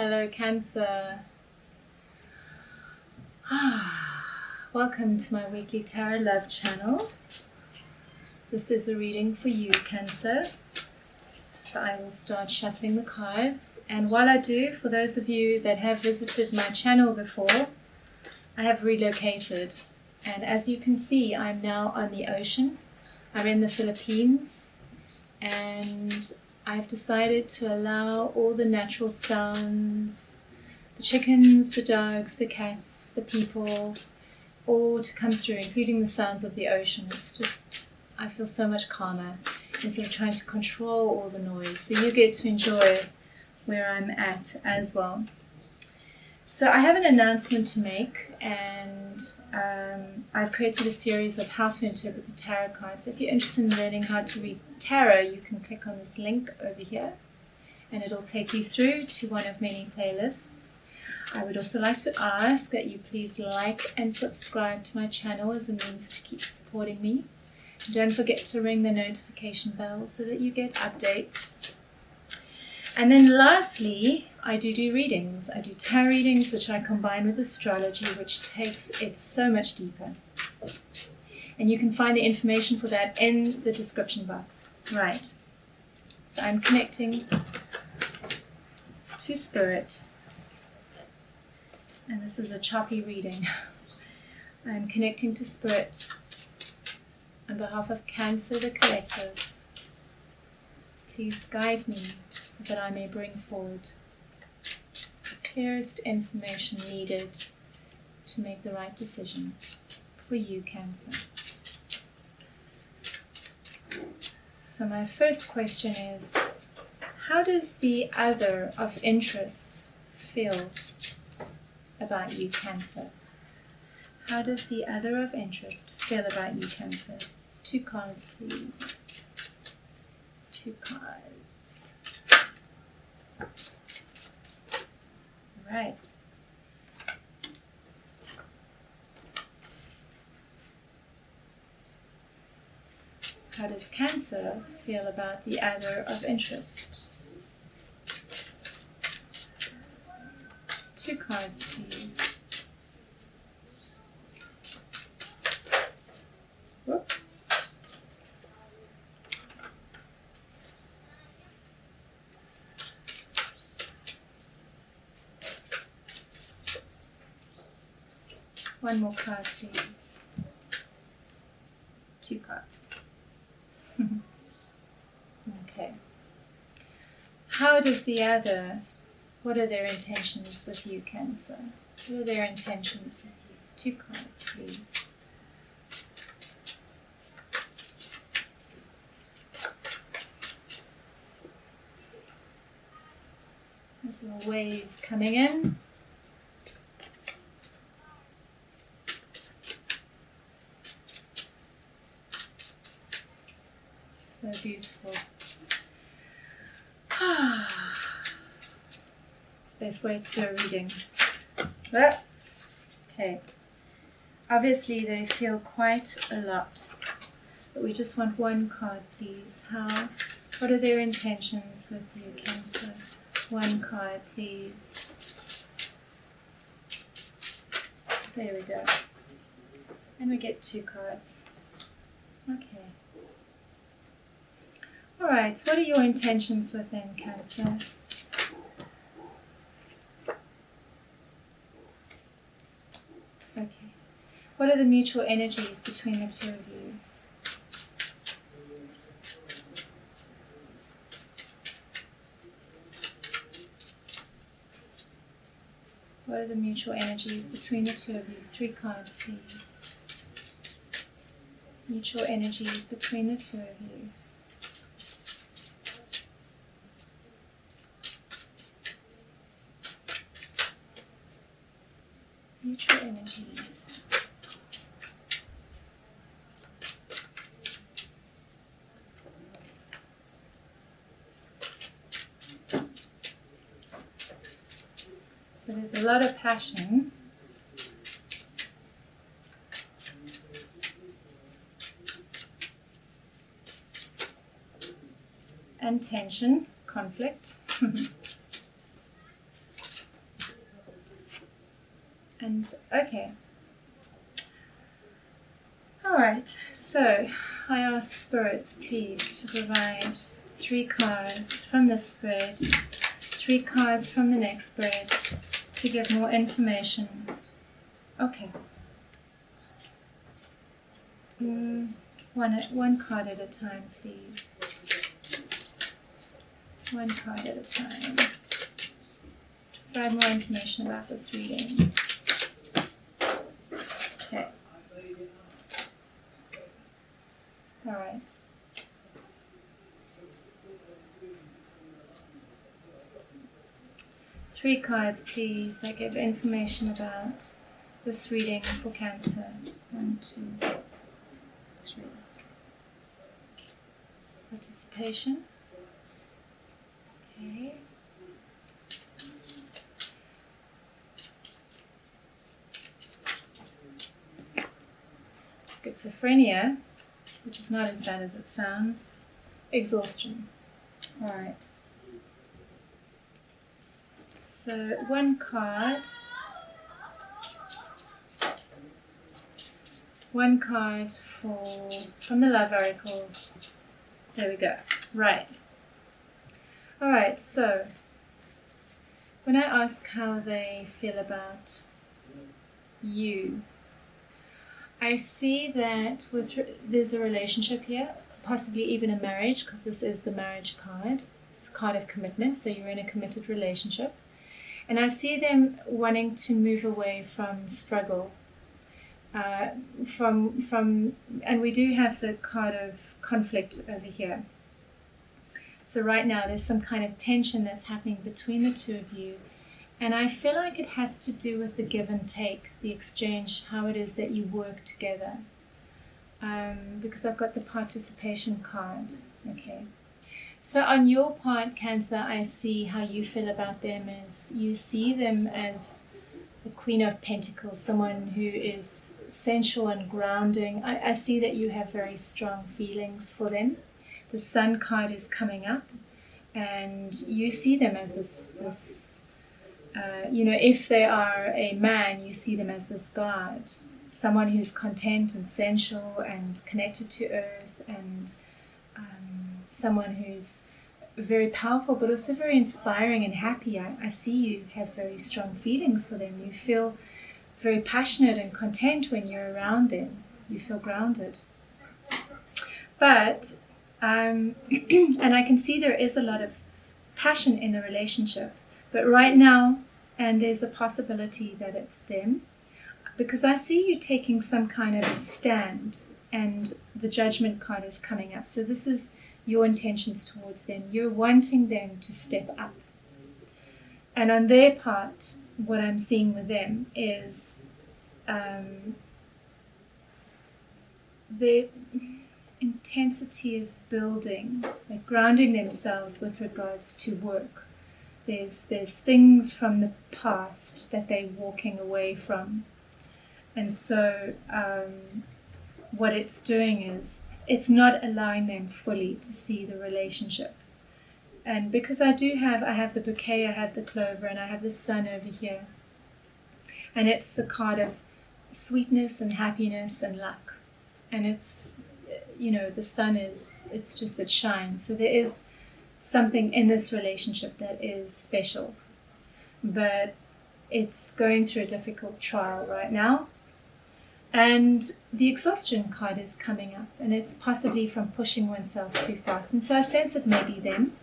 Hello, Cancer. Welcome to my weekly Tarot Love channel. This is a reading for you, Cancer. So I will start shuffling the cards. And while I do, for those of you that have visited my channel before, I have relocated. And as you can see, I'm now on the ocean. I'm in the Philippines. And I've decided to allow all the natural sounds, the chickens, the dogs, the cats, the people, all to come through, including the sounds of the ocean. It's just, I feel so much calmer instead of trying to control all the noise. So you get to enjoy where I'm at as well. So I have an announcement to make, and I've created a series of how to interpret the tarot cards. If you're interested in learning how to read tarot, you can click on this link over here, and it'll take you through to one of many playlists. I would also like to ask that you please like and subscribe to my channel as a means to keep supporting me. Don't forget to ring the notification bell so that you get updates. And then lastly, I do readings. I do tarot readings, which I combine with astrology, which takes it so much deeper. And you can find the information for that in the description box. Right. So I'm connecting to Spirit. And this is a choppy reading. I'm connecting to Spirit on behalf of Cancer, the collective. Please guide me so that I may bring forward the clearest information needed to make the right decisions for you, Cancer. So my first question is, how does the other of interest feel about you, Cancer? How does the other of interest feel about you, Cancer? 2 cards, please. 2 cards. Right. How does Cancer feel about the other of interest? 2 cards, please. Whoop. One more card, please. 2 cards. Okay. How does the other, what are their intentions with you, Cancer? What are their intentions with you? 2 cards, please. There's a wave coming in. So beautiful. It's the best way to do a reading. Okay. Obviously they feel quite a lot, but we just want 1 card, please. What are their intentions with you, Cancer? 1 card, please. There we go. And we get 2 cards. Okay. Alright, so what are your intentions with them, Cancer? Okay. What are the mutual energies between the 2 of you? What are the mutual energies between the 2 of you? 3 cards, please. Mutual energies between the 2 of you. Mutual energies. So there's a lot of passion. And tension, conflict. And okay. Alright, so I ask Spirit, please, to provide 3 cards from this spread, 3 cards from the next spread, to give more information. Okay. One card at a time, please. 1 card at a time. To provide more information about this reading. Okay. Alright. Three cards, please, that give information about this reading for Cancer. 1, 2, 3. Participation. Okay. Schizophrenia, which is not as bad as it sounds. Exhaustion. Alright. So 1 card. 1 card from the Love Oracle. There we go. Right. Alright, so when I ask how they feel about you, I see that there's a relationship here, possibly even a marriage, because this is the marriage card. It's a card of commitment, so you're in a committed relationship. And I see them wanting to move away from struggle. And we do have the card of conflict over here. So right now there's some kind of tension that's happening between the two of you. And I feel like it has to do with the give and take, the exchange, how it is that you work together. Because I've got the participation card. Okay. So on your part, Cancer, I see how you feel about them as you see them as the Queen of Pentacles, someone who is sensual and grounding. I see that you have very strong feelings for them. The Sun card is coming up, and you see them as this if they are a man, you see them as this god, someone who's content and sensual and connected to earth, and someone who's very powerful, but also very inspiring and happy. I see you have very strong feelings for them. You feel very passionate and content when you're around them. You feel grounded. But, and I can see there is a lot of passion in the relationship. But right now, and there's a possibility that it's them, because I see you taking some kind of a stand, and the Judgment card is coming up. So this is your intentions towards them. You're wanting them to step up. And on their part, what I'm seeing with them is their intensity is building. They're grounding themselves with regards to work. There's things from the past that they're walking away from. And so what it's doing is it's not allowing them fully to see the relationship. And because I have the bouquet, I have the clover, and I have the sun over here. And it's the card of sweetness and happiness and luck. And it's, the sun it shines. So there is something in this relationship that is special. But it's going through a difficult trial right now. And the exhaustion card is coming up, and it's possibly from pushing oneself too fast. And so I sense it may be them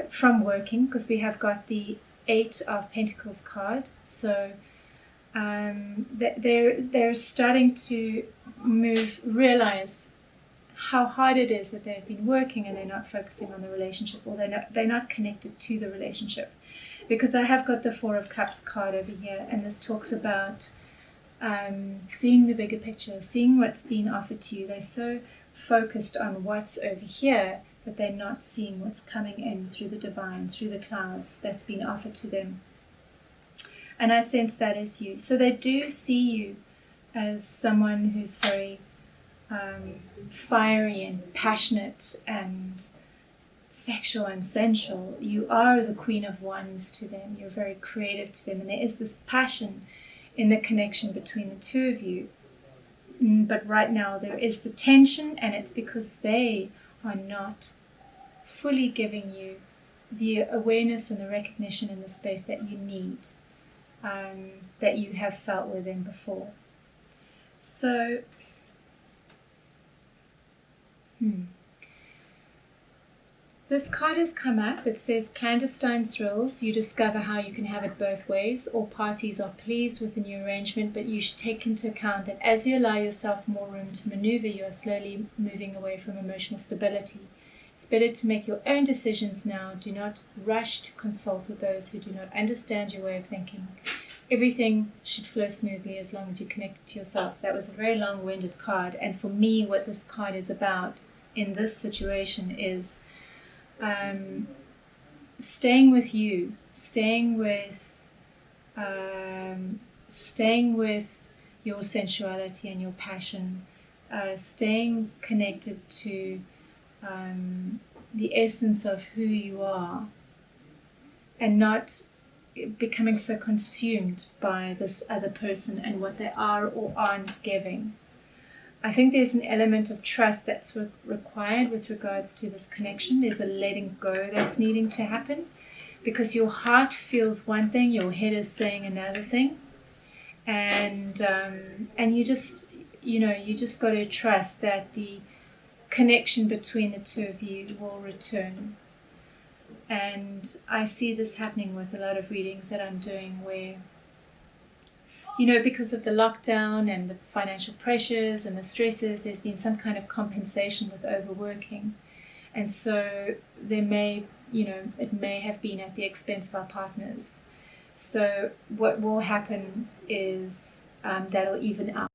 from working, because we have got the 8 of Pentacles card. So they're starting to realize how hard it is that they've been working, and they're not focusing on the relationship, or they're not connected to the relationship. Because I have got the 4 of Cups card over here, and this talks about seeing the bigger picture, seeing what's being offered to you. They're so focused on what's over here, but they're not seeing what's coming in through the divine, through the clouds that's been offered to them. And I sense that is you. So they do see you as someone who's very fiery and passionate, and sexual and sensual. You are the Queen of Wands to them. You're very creative to them. And there is this passion in the connection between the two of you. But right now there is the tension, and it's because they are not fully giving you the awareness and the recognition in the space that you need, that you have felt with them before. So, this card has come up. It says, clandestine thrills. You discover how you can have it both ways. All parties are pleased with the new arrangement, but you should take into account that as you allow yourself more room to maneuver, you are slowly moving away from emotional stability. It's better to make your own decisions now. Do not rush to consult with those who do not understand your way of thinking. Everything should flow smoothly as long as you connect it to yourself. That was a very long-winded card. And for me, what this card is about in this situation is staying with you, staying with your sensuality and your passion, staying connected to the essence of who you are, and not becoming so consumed by this other person and what they are or aren't giving. I think there's an element of trust that's required with regards to this connection. There's a letting go that's needing to happen, because your heart feels one thing, your head is saying another thing, and you just got to trust that the connection between the two of you will return. And I see this happening with a lot of readings that I'm doing, where, because of the lockdown and the financial pressures and the stresses, there's been some kind of compensation with overworking. And so there may, it may have been at the expense of our partners. So what will happen is that'll even out.